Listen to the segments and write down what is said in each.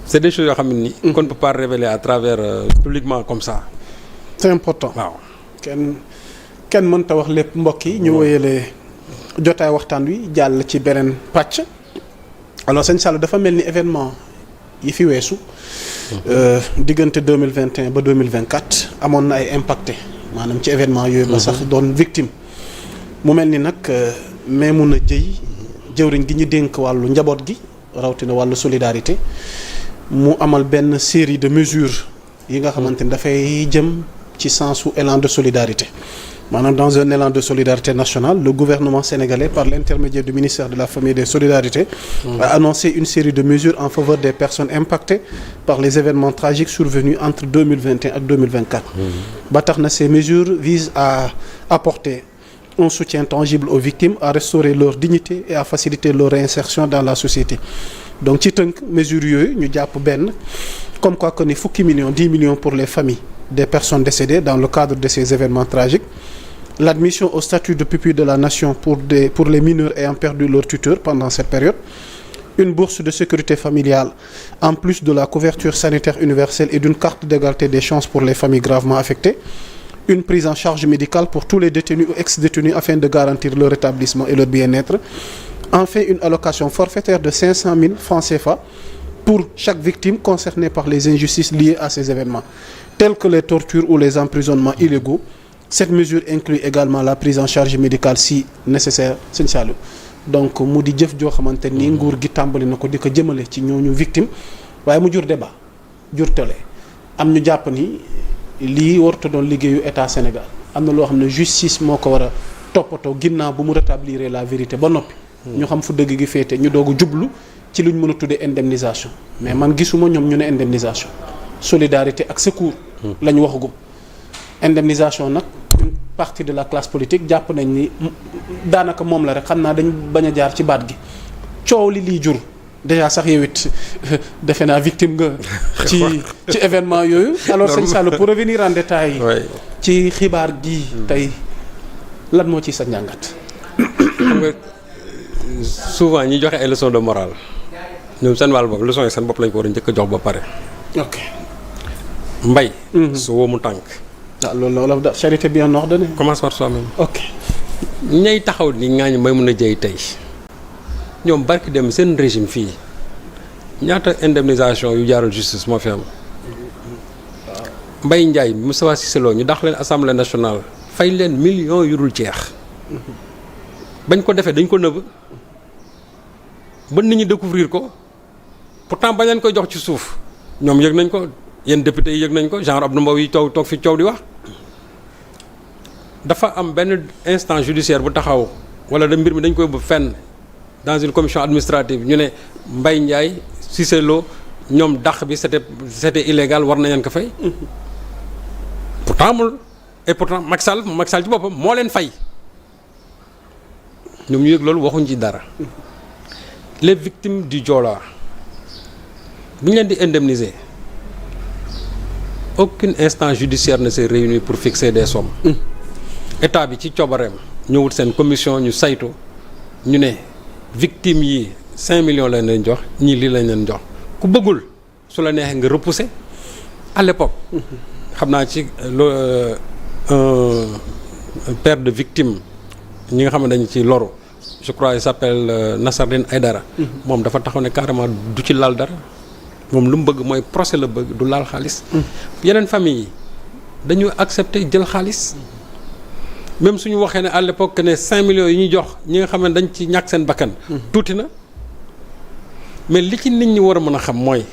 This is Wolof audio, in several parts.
c'est des choses yoo xam ne ni. qu'on ne peut pas révéler à travers publiquement comme ça. c'est important. waaw kenn mënta wax lépp mbokk yi ñu wéyale jotaay waxtaan wi jàll ci beneen pàcc. alors sëñ Sall dafa mel ni événement yi fi weesu. diggante 2021 ba 2024 amoon na ay impacté maanaam ci événement yooyu. ba sax doon victime. mu mel ni nag Maimouna Dièye jëwriñ gi ñu dénk wàllu njaboot gi rawatina wàllu solidarité mu amal benn série de mesures yi nga xamante ni dafay jëm ci sensu élan de solidarité maanaam dans un élan de solidarité nationale le gouvernement sénégalais par l'intermédiaire du ministère de la Famille et des Solidarités a annoncé une série de mesures en faveur des personnes impactées par les événements tragiques survenus entre 2021 ak 2024 ba tax na ces mesures visent à apporter un soutien tangible aux victimes, à restaurer leur dignité et à faciliter leur réinsertion dans la société. Donc ci tënk mesures yooyu ñu jàpp benn comme quoi que ni 10 millions pour les familles des personnes décédées dans le cadre de ces événements tragiques, l'admission au statut de pupille de la nation pour les mineurs ayant perdu leur tuteur pendant cette période, une bourse de sécurité familiale en plus de la couverture sanitaire universelle et d'une carte d'égalité des chances pour les familles gravement affectées, une prise en charge médicale pour tous les détenus ou ex-détenus afin de garantir leur rétablissement et leur bien-être. Enfin, une allocation forfaitaire de 500 000 francs CFA pour chaque victime concernée par les injustices liées à ces événements, tels que les tortures ou les emprisonnements illégaux. Cette mesure inclut également la prise en charge médicale si nécessaire. Sëñ Saliou donc mu di jëf joo xamante ni nguur gi tàmbali na ko di ko jëmale ci ñooñu victime waaye mu jur débat jur télé am ñu jàpp ni lii warut doon liggéeyu état Sénégal am na loo xam ne justice moo ko war a toppatoo ginnaaw bu mu rétablir la vérité ba noppi. ñu xam fu dëgg gi féete ñu doog a jublu ci lu ñu mën a tuddee indemnisation mais man gisuma ñoom ñu ne indemnisation solidarité ak secours. la ñu waxagum. indemnisation nag une partie de la classe politique jàpp nañ ni daanaka moom la rek xam naa dañ bañ a jaar ci baat gi coow li lii jur. déjà sax yow it defe naa victime nga ci événement yooyu alors sëñ Sall pour revenir en détail ci xibaar gi tey lan moo ci sa njàngat. xam nga souvent ñi joxe ay leçons de morale ñoom seen wàll bopp leçons yi seen bopp lañ ko war a njëkk a jox ba pare. ok. mbay. su woomu tànk. ah loolu la da charité bien ordonnée. commence par soi-même. ok. ñay taxaw ni ngaañ Maimouna Dièye tey. ñoom barki dem seen régime fii ñaata indemnisation yu jaarul justice moo fi am Mbaye Ndiaye Moustapha Cissé Lo ñu dax leen assemblée nationale fay leen millions yu dul jeex bañ ko defee dañ ko nëbb ba nit ñi découvrir ko pourtant bañ leen koy jox ci suuf ñoom yëg nañ ko yéen député yi yëg nañ ko genre Abdou Mbow yi toog fi coow di wax dafa am benn instance judiciaire bu taxaw wala da mbir mi dañ koy bu fenn dans une commission administrative ñu ne Mbaye Ndiaye Cissé Lo ñoom dàq bi c'était illégal war nañ leen ko fay pourtant amul et pourtant Macky Sall ci boppam moo leen fay ñoom ñu yëg loolu waxuñ ci dara les victimes du Joola bu ñu leen di indemniser aucune instance judiciaire ne s'est réunie pour fixer des sommes état bi ci coobareem ñëwut seen commission ñu saytu ñu ne victimes yi 5 millions lañ leen jox ñii lii lañ leen jox ku bëggul su la neexee nga repousser à l'époque xam naa ci père de victime ñi nga xam ne dañu ci loru je crois il s'appelle Nassardine Aïdara moom dafa taxaw ne carrément du ci laal dara moom lu mu bëgg mooy procès la bëgg du laal xaalis yeneen famille yi dañu accepter jël xaalis même suñu waxee ne à l'époque que ne 5 millions yi ñuy jox ñi nga xam ne dañ ci ñàkk seen bakkan tuuti na mais li ci nit ñi war a mën a xam mooy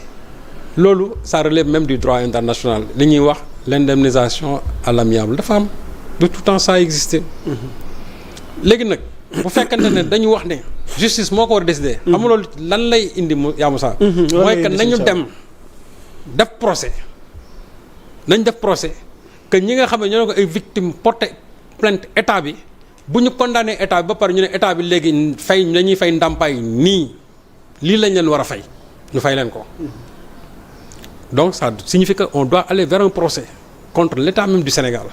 loolu ça relève même du droit international li ñuy wax l'indemnisation à l'amiable dafa am de tout temps ça existé léegi nag bu fekkante ne dañu wax ne justice moo ko war a décider xam nga loolu lan lay indi mu yaamu saa mooy que nañu dem def procès que ñi nga xam ne ñoo ne ko ay victimes porté plainte état bi bu ñu condamné état bi ba pare ñu ne état bi léegi dañuy fay ndàmpaay nii lii lañ leen war a fay ñu fay leen ko donc ça signifie que on doit aller vers un procès contre l'état même du Sénégal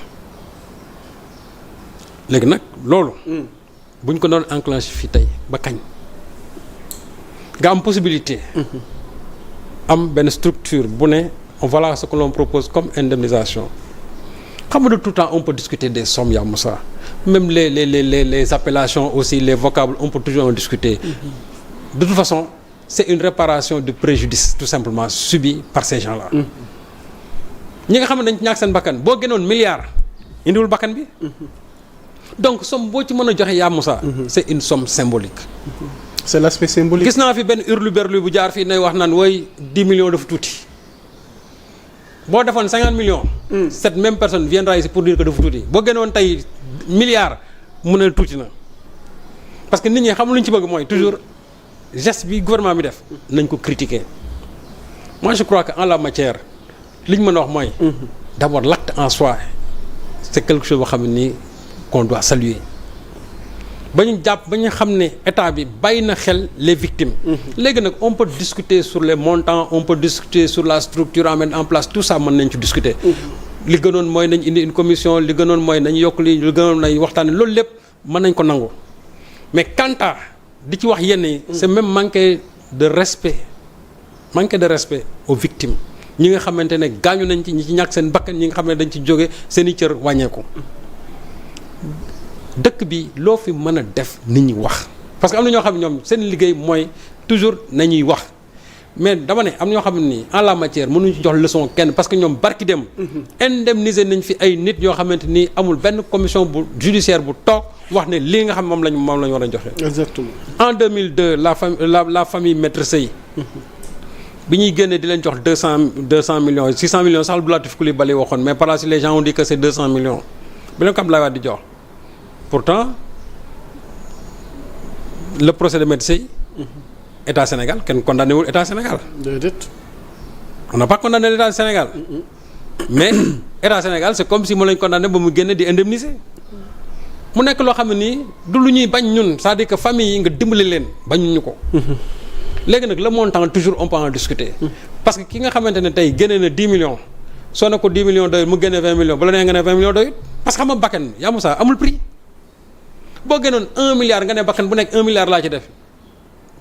léegi nag loolu bu ñu ko doon enclenché fii tey ba kañ nga am possibilité am benn structure bu ne voilà ce que l'on propose comme indemnisation xam nga de tout temps on peut discuter des sommes yaa Moussa même les appellations aussi les vocables on peut toujours en discuter de toute façon c'est une réparation du préjudice tout simplement subi par ces gens-là ñi nga xam ne dañ ci ñàkk seen bakkan boo génnoon milliard indiwul bakkan bi donc somme boo ci mën a joxe yaa Moussa c'est une somme symbolique c'est l'aspect symbolique. gis naa fi benn hurluberlu bu jaar fii nay wax naan wooy 10 millions dafa tuuti boo defoon 50 millions cette même personne viendra ici pour dire que dafa tuuti boo génnoon tey milliard mu ne tuuti na parce que nit ñi xamul lu ñu ci bëgg mooy toujours geste bi gouvernement bi def nañ ko critiquer moi je crois que en la matière li ñu mën a wax mooy d'abord l'acte en soi c'est quelque chose boo xam ne nii qu'on doit saluer ba ñu jàpp ba ñu xam ne état bi bàyyi na xel les victimes léegi nag on peut discuter sur les montants on peut discuter sur la structure à mettre en place tout ça mën nañ ci discuter li gënoon mooy nañ indi une commission li gënoon mooy nañ yokk li gënoon nañ waxtaane loolu lépp mën nañ ko nangu mais quant à di ci wax yenn yi c'est même manquer de respect aux victimes ñi nga xamante ne gaañu nañ ci ñi ci ñàkk seen bakkan ñi nga xam ne dañ ci jóge seen i cër wàññeeku dëkk bi loo fi mën a def nit ñi wax parce que am na ñoo xam ne ñoom seen liggéey mooy toujours nañuy wax mais dama ne am na ñoo xam ne nii en la matière mënuñu ci jox leçon kenn parce que ñoom barki dem indemniser nañ fi ay nit yoo xamante ni amul benn commission bu judiciaire bu toog wax ne lii nga xam moom lañ war a joxe. exactement. En 2002 la famille Maître Sèye bi ñuy génne di leen jox 200 millions 600 millions sax Abdou Latif Coulibaly waxoon mais par la suite les gens ont dit que c'est 200 millions bi leen ko Abdoulaye Wade di jox pourtant le procès de Maître Sèye État Sénégal kenn condamné wul État Sénégal. déedéet. on n'a pas condamné l'État du Sénégal mais État Sénégal c'est comme si mu lañ condamné ba mu génne di indemniser mu nekk loo xam ne nii du lu ñuy bañ ñun c'est-à-dire que famille yi nga dimbali leen bañuñu ko. léegi nag le montant toujours on peut en discuter. parce que ki nga xamante ne tey génne na 10 millions soo ne ko 10 millions doyul mu génne 20 millions bu la nee nga ne 20 millions doyul parce que xam nga bakkan yaa Moussa amul prix boo génnoon 1 milliard nga ne bakkan bu nekk 1 milliard laa ci def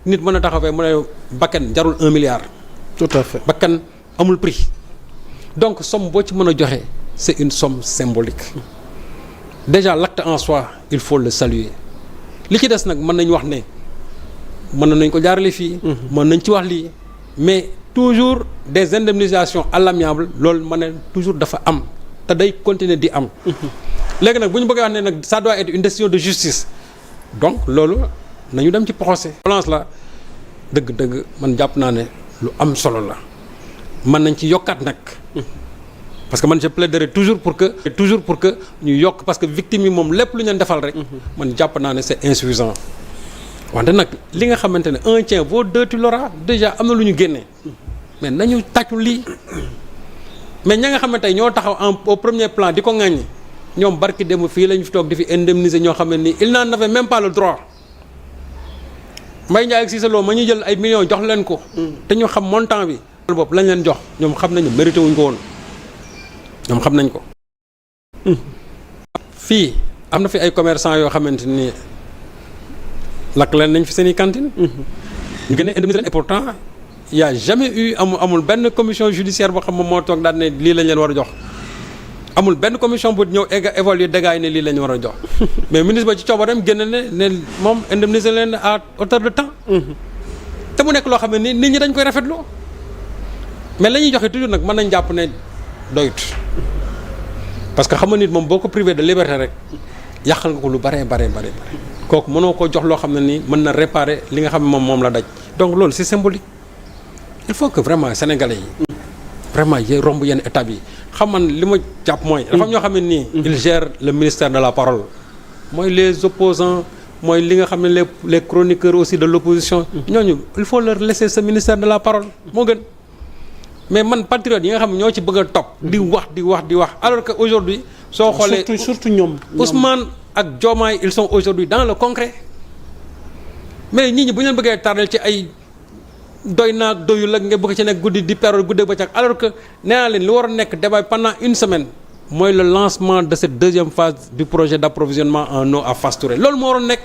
nit mën a taxawee mu ne bakkan jarul 1 milliard. tout à fait bakkan amul prix donc somme boo ci mën a joxe c'est une somme symbolique déjà l'acte en soi il faut le saluer li ci des nag mën nañu wax ne mën nañ ko jaarale fii. mën nañ ci wax lii mais toujours des indemnisations à l'amiable loolu ma ne toujours dafa am te day continuer di am. léegi nag bu ñu bëggee wax ne nag ça doit être une décision de justice donc loolu nañu dem ci procès. violence la dëgg-dëgg man jàpp naa ne lu am solo la mën nañ ci yokkaat nag parce que man je plaiderai toujours pour que ñu yokk parce que victime yi moom lépp lu ñu leen defal rek. man jàpp naa ne c'est insuffisant. wante nag li nga xamante ne un tien vaut deux tu l'auras déjà am na lu ñu génnee mais nañu tàccu lii mais ña nga xamante ne ñoo taxaw au premier plan di ko ŋàññi ñoom barki dem fii lañu fi toog di fi indemniser ñoo xam ne nii il n'en avait même pas le droit Mbaye Ndiaye ak Cissé Lo ma ñu jël ay millions jox leen ko. te ñu xam montant bi. bopp lañ leen jox ñoom xam nañu mérité wuñ ko woon ñoom xam nañ ko. fii am na fi ay commerçants yoo xamante ni. lakk leen nañ fi seen i cantine ñu gën a indemniser et pourtant il y a jamais eu amul benn commission judiciaire boo xam moom moo toog daal ne lii lañ leen war a jox amul benn commission bu ñëw évaluer dégâts yi ne lii lañ war a jox mais ministre ba ci coobareem génn ne moom indemniser leen à hauteur de temps te mu nekk loo xam ne ni nit ñi dañ koy rafetlu mais la ñuy joxe toujours nag mën nañ jàpp ne doyut parce que xam nga nit moom boo ko privé de liberté rek yàqal nga ko lu bare kooku mënoo ko jox loo xam ne nii mën na réparer li nga xam ne moom la daj donc loolu c'est symbolique il faut que vraiment sénégalais yi vraiment yi romb yenn étapes yi xam man li ma jàpp mooy dafa am ñoo xam ne nii ils gèrent le ministère de la parole mooy les opposants mooy li nga xam ne les chroniqueurs aussi de l'opposition ñooñu il faut leur laisser ce ministère de la parole moo gën mais man patriote yi nga xam ne ñoo ci bëgg a topp di wax alors que aujourd'hui soo xoolee surtout ñoom Ousmane ak Diomaye ils sont aujourd'hui dans le concret mais nit ñi bu ñu leen bëggee tardel ci ay doy naag doyul ak nga bëgg ci nekk guddi di période guddi ba càg alors que nee naa leen li war a nekk débat pendant une semaine mooy le lancement de cette deuxième phase du projet d'approvisionnement en eau à Fass Touré loolu moo waroon nekk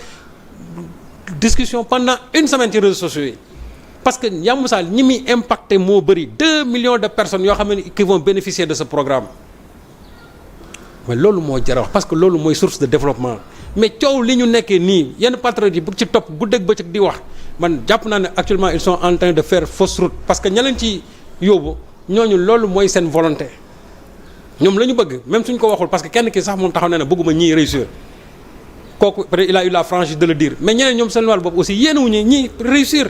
discussion pendant une semaine ci réseaux sociaux yi parce que Yamoussa ñi muy impacté moo bëri 2 millions de personnes yoo xam ne qui vont bénéficier de ce programme mais loolu moo jar a wax parce que loolu mooy source de développement mais coow li ñu nekkee nii yenn patriotes yi bu ci topp guddeeg bëccëg di wax man jàpp naa ne actuellement ils sont en train de faire fausse route parce que ña leen ci yóbbu ñooñu loolu mooy seen volonté ñoom la ñu bëgg même suñ ko waxul parce que kenn ki sax moom taxaw ne bëgguma ñii réussir kooku peut-être il a eu la franchise de le dire mais ñeneen ñoom seen wàll boobu aussi yéenewuñu ñii réussir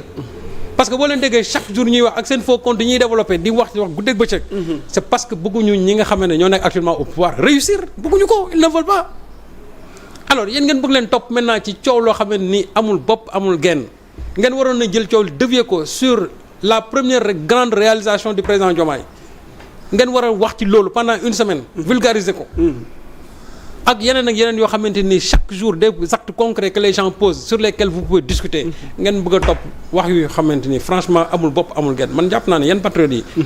parce que boo leen déggee chaque jour ñuy wax ak seen faux compte ñuy développé di wax guddeeg bëccëg c'est parce que bëgguñu ñi nga xam ne ñoo nekk actuellement au pouvoir réussir bëgguñu ko ils ne veulent pas alors yéen ngeen bëgg leen topp maintenant ci coow loo xam ne ni amul bopp amul genn ngeen waroon na jël coow li dévier ko sur la première grande réalisation du président Diomaye ngeen war a wax ci loolu pendant une semaine vulgariser ko ak yeneen yoo xamante ni chaque jour des actes concrets que les gens posent sur lesquels vous pouvez discuter ngeen bëgg a topp wax yu xamante ni franchement amul bopp amul genn man jàpp naa ne yenn patriotes yi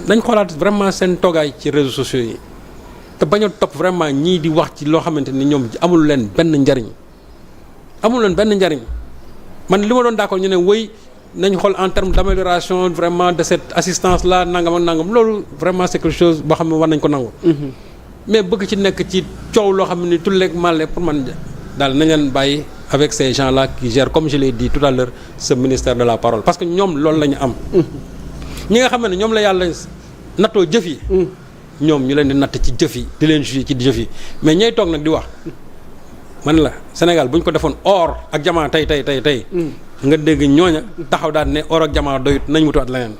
dañ xoolaat vraiment seen toogaay ci réseaux sociaux yi te bañ a topp vraiment ñii di wax ci loo xamante ni ñoom amul leen benn njariñ man li ma doon d'accord ñu ne wëy nañ xool en termes d'amélioration vraiment de cette assistance là nangam ak nangam loolu vraiment c'est quelque chose boo xam ne war nañ ko nangu mais bëgg ci nekk ci coow loo xam ne ni tulleeg màlle pour man daal nañ leen bàyyi avec ces gens là qui gèrent comme je l'ai dit tout à l'heure ce ministère de la parole parce que ñoom loolu la ñu am ñi nga xam ne ñoom la yàlla nattoo jëf yi ñoom ñu leen di natt ci jëf yi di leen juger ci jëf yi mais ñay toog nag di wax man la Sénégal bu ñu ko defoon or ak jamaa tey nga dégg ñooña taxaw daal ne or ak jamaa doyut nañ wutuwaat leneen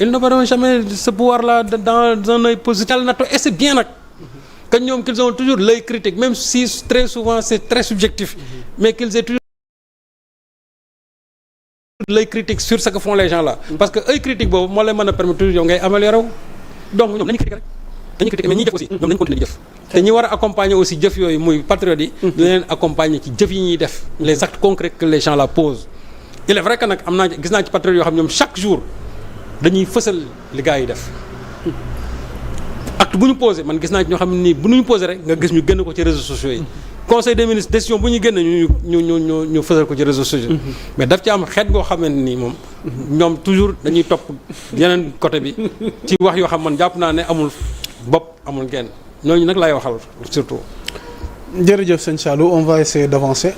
ils n'auront jamais ce pouvoir là dans un œil positif yàlla natto et c'est bien nag que ñoom qu'ils ont toujours l'œil critique même si très souvent c'est très subjectif mais qu'ils aient toujours l'œil critique sur ce que font les gens là parce que œil critique boobu moo lay mën a permettre toujours yow ngay améliorer wu donc ñoom nañu critiquer rek dañuy critiquer mais ñiy jëf aussi ñoom nañu continuer di jëf te ñi war a accompagner aussi jëf yooyu muy patriotes yi di leen accompagner ci jëf yi ñuy def les actes concrets que les gens là posent il est vrai que nag gis naa ci patriotes yoo xam ñoom chaque jour dañuy fësal li gars yi def acte bu ñu posé man gis naa ci ñoo xam ne nii bu ñu posé rek nga gis ñu génn ko ci réseaux sociaux yi conseil des ministres décision bu ñu génn ñu fësal ko ci réseaux sociaux mais daf ci am xeet goo xamante nii moom ñoom toujours dañuy topp yeneen côté bi ci wax yoo xam man jàpp naa ne amul bopp amul genn ñooñu nag laay waxal surtout. jërëjëf sëñ Saliou on va essayer d'avancer.